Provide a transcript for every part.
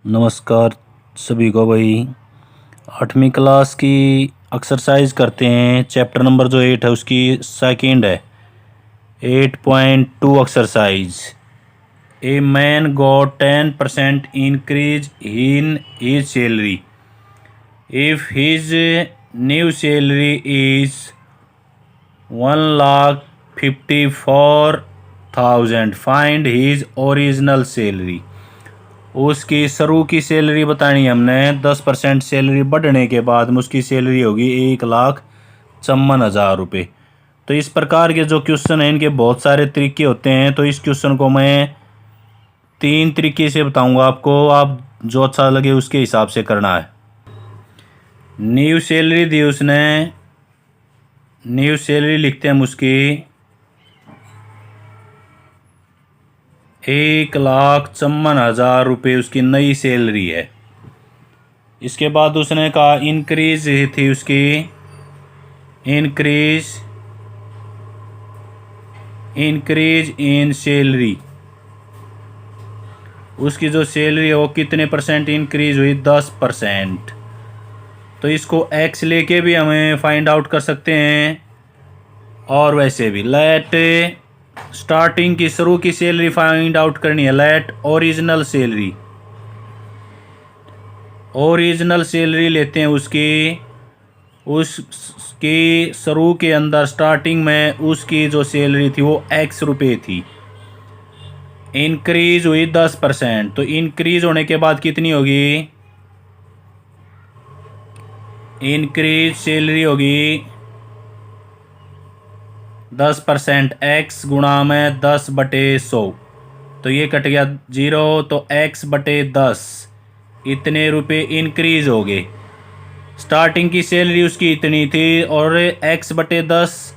नमस्कार सभी को भाई। 8वीं क्लास की एक्सरसाइज करते हैं। चैप्टर नंबर जो 8 है उसकी सेकंड है 8.2 exercise. A man got 10% increase in his salary if his new salary is 1,54,000 find his original salary. उसकी शुरू की सैलरी बतानी हमने। 10% सैलरी बढ़ने के बाद में उसकी सैलरी होगी 1,54,000 रुपये। तो इस प्रकार के जो क्वेश्चन हैं इनके बहुत सारे तरीके होते हैं। तो इस क्वेश्चन को मैं 3 तरीके से बताऊंगा आपको, आप जो अच्छा लगे उसके हिसाब से करना है। न्यू सैलरी दी उसने, न्यू सैलरी लिखते हैं हम उसकी 1,54,000 रुपये उसकी नई सैलरी है। इसके बाद उसने कहा इंक्रीज थी उसकी, इंक्रीज इन सैलरी। उसकी जो सैलरी है वो कितने परसेंट इंक्रीज हुई? 10%। तो इसको एक्स लेके भी हमें फाइंड आउट कर सकते हैं और वैसे भी। लेट स्टार्टिंग की शुरू की सैलरी फाइंड आउट करनी है। Let original salary, original salary लेते हैं उसकी शुरू के अंदर स्टार्टिंग में उसकी जो सैलरी थी वो एक्स रुपये थी। इंक्रीज हुई 10%, तो इंक्रीज होने के बाद कितनी होगी? इंक्रीज सैलरी होगी 10%, एक्स गुणा में 10/100। तो ये कट गया 0, तो x/10 इतने रुपये इंक्रीज हो गए। स्टार्टिंग की सैलरी उसकी इतनी थी और x/10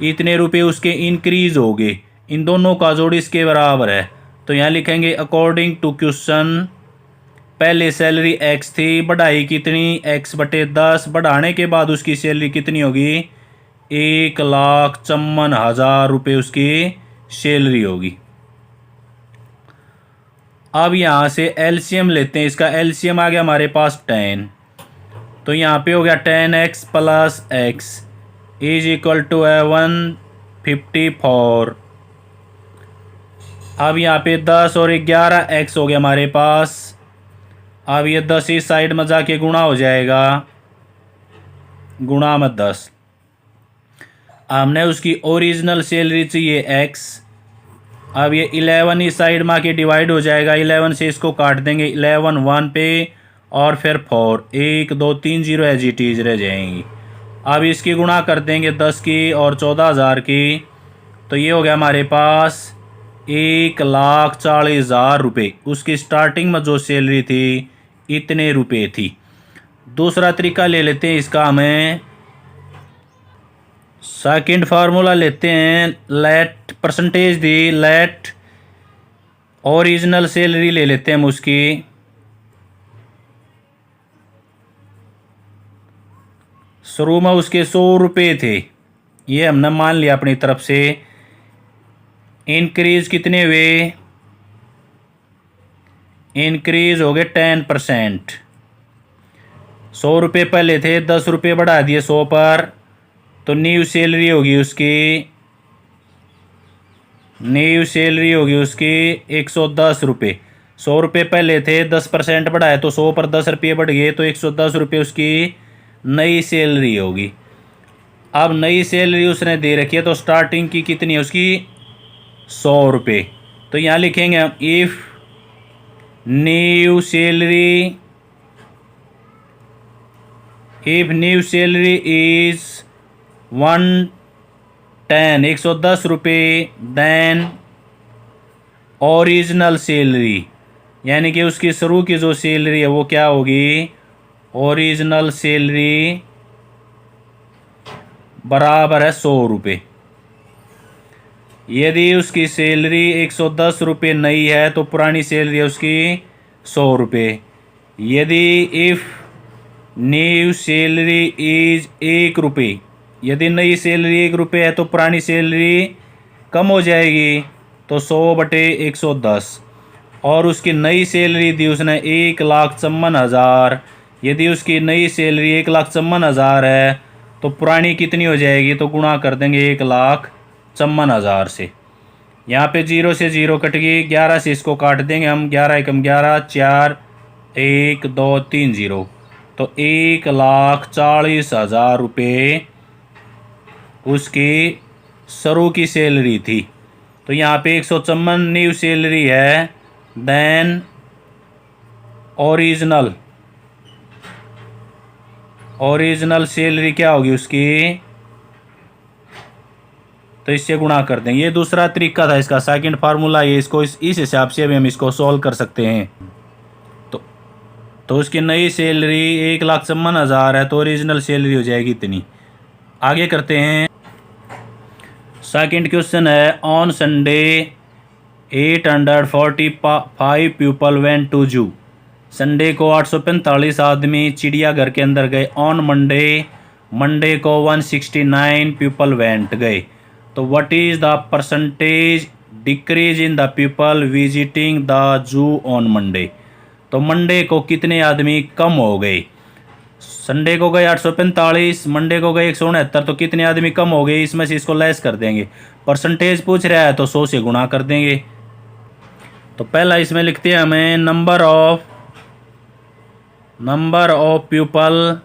इतने रुपये उसके इंक्रीज हो गए। इन दोनों का जोड़ इसके बराबर है। तो यहाँ लिखेंगे अकॉर्डिंग टू क्वेश्चन, पहले सैलरी x थी, बढ़ाई कितनी? x/10। बढ़ाने के बाद उसकी सैलरी कितनी होगी? 1,54,000 रुपये उसकी सैलरी होगी। अब यहाँ से एलसीएम लेते हैं। इसका एलसीएम आ गया हमारे पास 10। तो यहाँ पे हो गया 10x + x is equal to 154। अब यहाँ पे 10 और 11x हो गया हमारे पास। अब ये 10 इस साइड में जाके गुणा हो जाएगा, गुणा में 10। हमने उसकी ओरिजिनल सैलरी चाहिए x। अब ये 11 इस साइड में आके डिवाइड हो जाएगा। 11 से इसको काट देंगे, 11 1 पे और फिर 4, 1 2 3 0 एज इट इज रह जाएंगी। अब इसकी गुणा कर देंगे 10 की और 14,000 की। तो ये हो गया हमारे पास 1,40,000 रुपये। उसकी स्टार्टिंग में जो सैलरी थी इतने रुपये थी। दूसरा तरीका ले लेते हैं इसका, हमें सेकंड फार्मूला लेते हैं। लेट परसेंटेज दी, लेट ओरिजिनल सैलरी ले लेते हैं हम उसकी। शुरू में उसके 100 रुपये थे, ये हमने मान लिया अपनी तरफ से। इंक्रीज कितने हुए? इंक्रीज हो गए 10%। 100 रुपये पहले थे, 10 रुपये बढ़ा दिए 100 पर। तो न्यू सैलरी होगी उसकी, न्यू सैलरी होगी उसकी 110 रुपये। 100 रुपये पहले थे, 10% बढ़ाए तो 100 पर 10 रुपये बढ़ गए, तो 110 रुपये उसकी नई सैलरी होगी। अब नई सैलरी उसने दे रखी है, तो स्टार्टिंग की कितनी है उसकी? 100 रुपये। तो यहाँ लिखेंगे हम if new salary, if new salary is 110 रुपये, देन ओरिजिनल सैलरी, यानी कि उसकी शुरू की जो सैलरी है वो क्या होगी? ओरिजिनल सैलरी बराबर है 100 रुपये। यदि उसकी सैलरी 110 रुपये नई है तो पुरानी सैलरी है उसकी 100 रुपये। यदि इफ़ न्यू सैलरी इज 1 रुपये, यदि नई सैलरी 1 रुपये है तो पुरानी सैलरी कम हो जाएगी, तो 100/110। और उसकी नई सैलरी दी उसने 1,54,000। यदि उसकी नई सैलरी 1,54,000 है तो पुरानी कितनी हो जाएगी, तो गुणा कर देंगे 1,54,000 से। यहाँ पे 0 से 0 कट गई, 11 से इसको काट देंगे हम, 11 एकम 11, 4 1 2 3 0, तो 1,40,000 रुपये उसकी शुरू की सैलरी थी। तो यहाँ पे 154 न्यू सैलरी है। देन ओरिजिनल सैलरी क्या होगी उसकी, तो इससे गुणा कर देंगे। ये दूसरा तरीका था इसका, सेकंड फार्मूला ये, इसको इस हिसाब से भी हम इसको सॉल्व कर सकते हैं। तो उसकी नई सैलरी 1,54,000 है, तो ओरिजिनल सैलरी हो जाएगी इतनी। आगे करते हैं। सेकंड क्वेश्चन है, on Sunday 845 people went to zoo. Sunday को 845 आदमी चिड़ियाघर के अंदर गए। ऑन मंडे को 169 पीपल वेंट गए। तो what is the percentage decrease in the people visiting the zoo on Monday. तो मंडे को कितने आदमी कम हो गए। संडे को गए 845, मंडे को गए 169, तो कितने आदमी कम हो गए, इसमें से इसको लेस कर देंगे। परसेंटेज पूछ रहा है तो 100 से गुणा कर देंगे। तो पहला इसमें लिखते हैं हमें नंबर ऑफ पीपल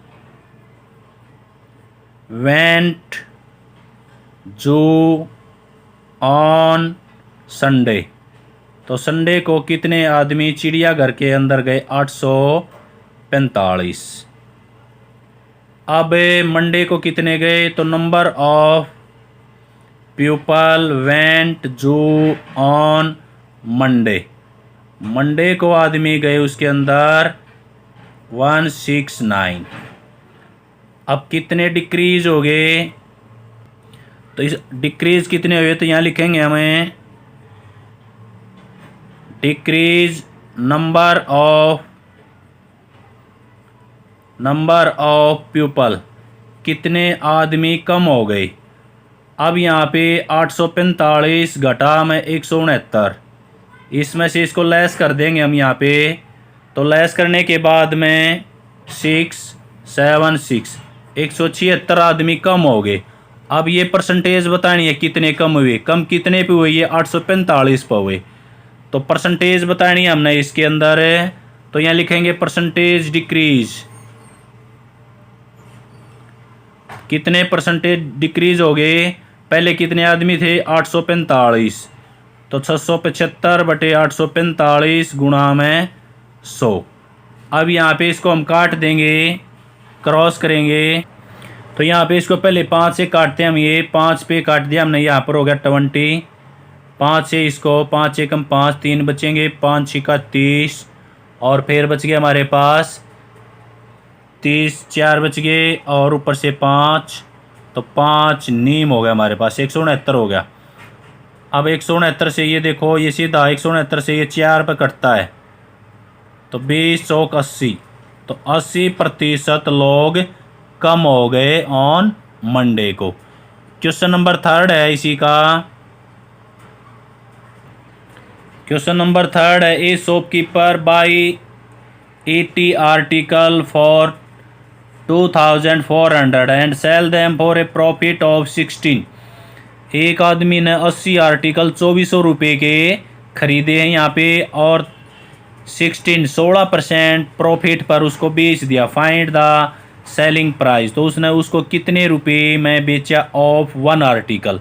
वेंट जू ऑन संडे। तो संडे को कितने आदमी चिड़ियाघर के अंदर गए, 845। अब मंडे को कितने गए, तो नंबर ऑफ पीपल वेंट जू ऑन मंडे को आदमी गए उसके अंदर 169। अब कितने डिक्रीज हो गए, तो इस डिक्रीज कितने हुए, तो यहाँ लिखेंगे हमें डिक्रीज नंबर ऑफ पीपल, कितने आदमी कम हो गए। अब यहाँ पे 845 घटा में 169, इसमें से इसको लेस कर देंगे हम यहाँ पे। तो लेस करने के बाद में 676 176 आदमी कम हो गए। अब ये परसेंटेज बतानी है कितने कम हुए, कम कितने पे हुए, ये 845 पे हुए। तो परसेंटेज बतानी है हमने इसके अंदर, तो यहाँ लिखेंगे परसेंटेज डिक्रीज, कितने परसेंटेज डिक्रीज हो गए। पहले कितने आदमी थे, 845, तो 675 बटे 845 गुणा में 100। अब यहाँ पे इसको हम काट देंगे, क्रॉस करेंगे। तो यहाँ पे इसको पहले 5 से काटते हैं हम, ये 5 पे काट दिया हमने, यहाँ पर हो गया 20। 5 से इसको 5 एकम 5, 3 बचेंगे, 5 छिका 30, और फिर बच गया हमारे पास 30, 4 बच गए, और ऊपर से 5, तो 5 नीम हो गया हमारे पास, 169 हो गया। अब 169 से ये देखो, ये सीधा 169 से ये 4 पे कटता है, तो 20 चौक 80, तो 80% लोग कम हो गए ऑन मंडे को। क्वेश्चन नंबर 3 है इसी का। क्वेश्चन नंबर 3 है, ए shopkeeper by 80 article for 2400 and sell them for a profit of 16। एक आदमी ने 80 आर्टिकल 2400 रुपये के खरीदे हैं यहाँ पे, और 16% प्रॉफिट पर उसको बेच दिया। फाइंड द सेलिंग प्राइस, तो उसने उसको कितने रुपए में बेचा ऑफ 1 आर्टिकल।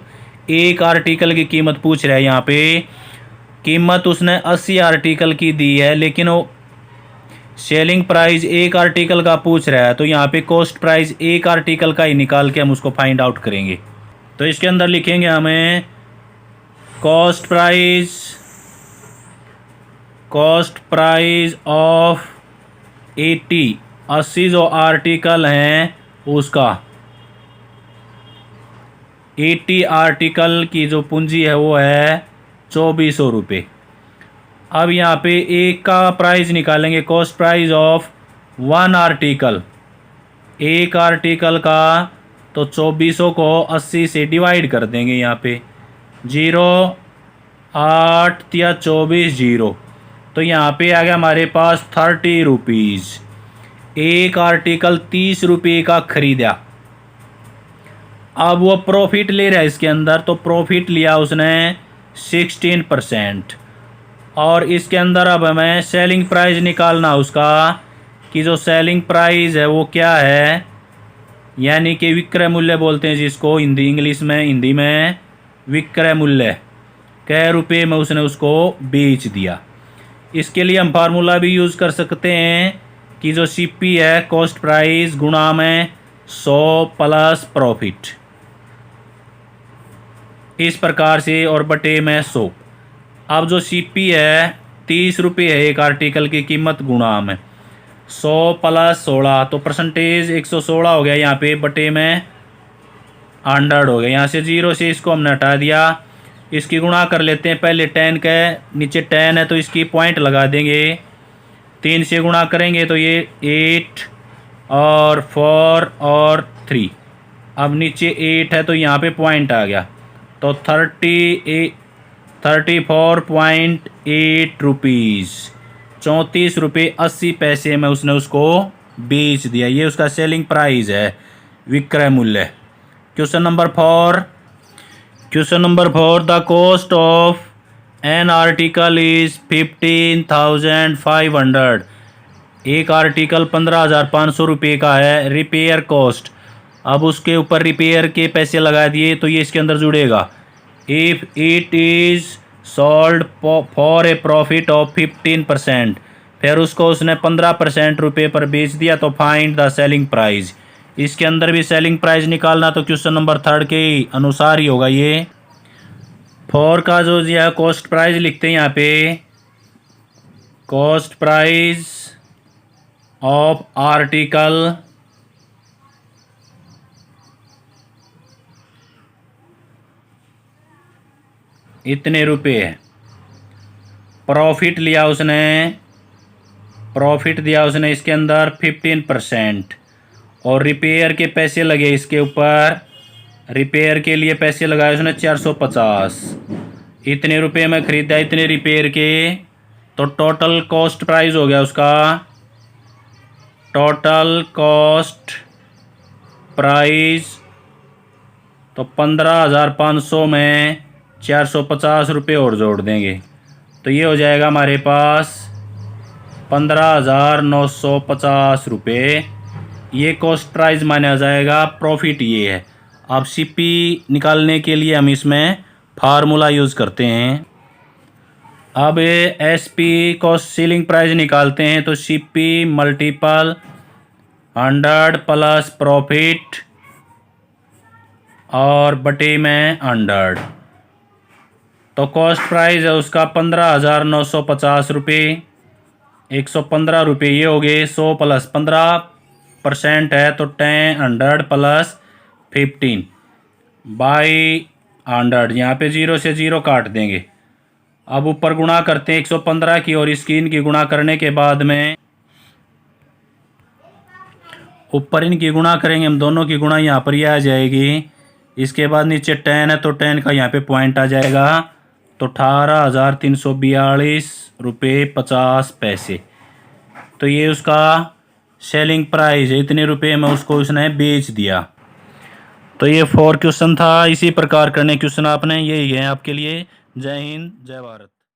एक आर्टिकल की कीमत पूछ रहा है यहाँ पे, कीमत उसने 80 आर्टिकल की दी है, लेकिन वो सेलिंग प्राइस एक आर्टिकल का पूछ रहा है, तो यहाँ पे कॉस्ट प्राइस एक आर्टिकल का ही निकाल के हम उसको फाइंड आउट करेंगे। तो इसके अंदर लिखेंगे हमें कॉस्ट प्राइस ऑफ 80 जो आर्टिकल हैं उसका, 80 आर्टिकल की जो पूंजी है वो है 2400 रुपये। अब यहाँ पे एक का प्राइस निकालेंगे, कॉस्ट प्राइस ऑफ 1 आर्टिकल, एक आर्टिकल का, तो 2400 को 80 से डिवाइड कर देंगे। यहाँ पे 0 8 या 24 0, तो तो यहाँ पे आ गया हमारे पास 30 रुपीज़। एक आर्टिकल 30 रुपये का खरीदा। अब वो प्रॉफिट ले रहा है इसके अंदर, तो प्रॉफिट लिया उसने 16%। और इसके अंदर अब हमें सेलिंग प्राइस निकालना उसका, कि जो सेलिंग प्राइस है वो क्या है, यानी कि विक्रय मूल्य बोलते हैं जिसको हिंदी में विक्रय मूल्य। कै रुपये में उसने उसको बेच दिया। इसके लिए हम फार्मूला भी यूज़ कर सकते हैं कि जो सीपी है, कॉस्ट प्राइस गुणा में 100 प्लस प्रॉफिट, इस प्रकार से, और बटे में 100। अब जो सीपी है 30 रुपये है एक आर्टिकल की कीमत, गुणा में 100 प्लस 16, तो परसेंटेज 116 हो गया यहाँ पे, बटे में 100 हो गया। यहाँ से 0 से इसको हमने हटा दिया। इसकी गुणा कर लेते हैं पहले। 10 के नीचे 10 है तो इसकी पॉइंट लगा देंगे। 3 से गुणा करेंगे तो ये 8 और 4 और 3। अब नीचे 8 है तो यहाँ पे पॉइंट आ गया, तो 34.8 रुपीज़, 34 रुपये 80 पैसे में उसने उसको बेच दिया। ये उसका सेलिंग प्राइस है, विक्रय मूल्य। Question number 4, the cost of an article is 15,500। एक आर्टिकल 15,500 रुपये का है। रिपेयर कॉस्ट, अब उसके ऊपर रिपेयर के पैसे लगा दिए तो ये इसके अंदर जुड़ेगा। If it is sold for a profit of 15%, फिर उसको उसने 15% रुपये पर बेच दिया, तो फाइंड द सेलिंग प्राइस। इसके अंदर भी सेलिंग प्राइस निकालना तो क्वेश्चन नंबर 3 के अनुसार ही होगा। ये 4 का जो यह कॉस्ट प्राइस लिखते हैं यहाँ पे, कॉस्ट प्राइस ऑफ आर्टिकल इतने रुपए है। प्रॉफिट लिया उसने, प्रॉफिट दिया उसने इसके अंदर 15%, और रिपेयर के पैसे लगे इसके ऊपर। रिपेयर के लिए पैसे लगाए उसने 450। इतने रुपए में ख़रीदा, इतने रिपेयर के, तो टोटल कॉस्ट प्राइस हो गया उसका, टोटल कॉस्ट प्राइस, तो 15,500 में 450 रुपये और जोड़ देंगे, तो ये हो जाएगा हमारे पास 15,950 रुपये। ये कॉस्ट प्राइस माना जाएगा, प्रॉफिट ये है। अब सीपी निकालने के लिए हम इसमें फार्मूला यूज़ करते हैं। अब एसपी कॉस्ट सेलिंग प्राइस निकालते हैं, तो सीपी मल्टीपल 100 प्लस प्रॉफिट और बटे में 100, तो कॉस्ट प्राइस है उसका 15,950 रुपये। 115 रुपये ये हो गए। 100 प्लस 15% है तो 100 प्लस 15 बाई 100। यहाँ पे 0 से 0 काट देंगे। अब ऊपर गुणा करते हैं 115 की, और इसकी इनकी गुणा करने के बाद में ऊपर इनकी गुणा करेंगे हम, दोनों की गुणा यहाँ पर ये आ जाएगी। इसके बाद नीचे 10 है तो 10 का यहाँ पे पॉइंट आ जाएगा, तो 18,342 रुपये 50 पैसे। तो ये उसका सेलिंग प्राइस है, इतने रुपए में उसको उसने बेच दिया। तो ये 4 क्वेश्चन था। इसी प्रकार करने क्वेश्चन आपने, यही है आपके लिए। जय हिंद, जय भारत।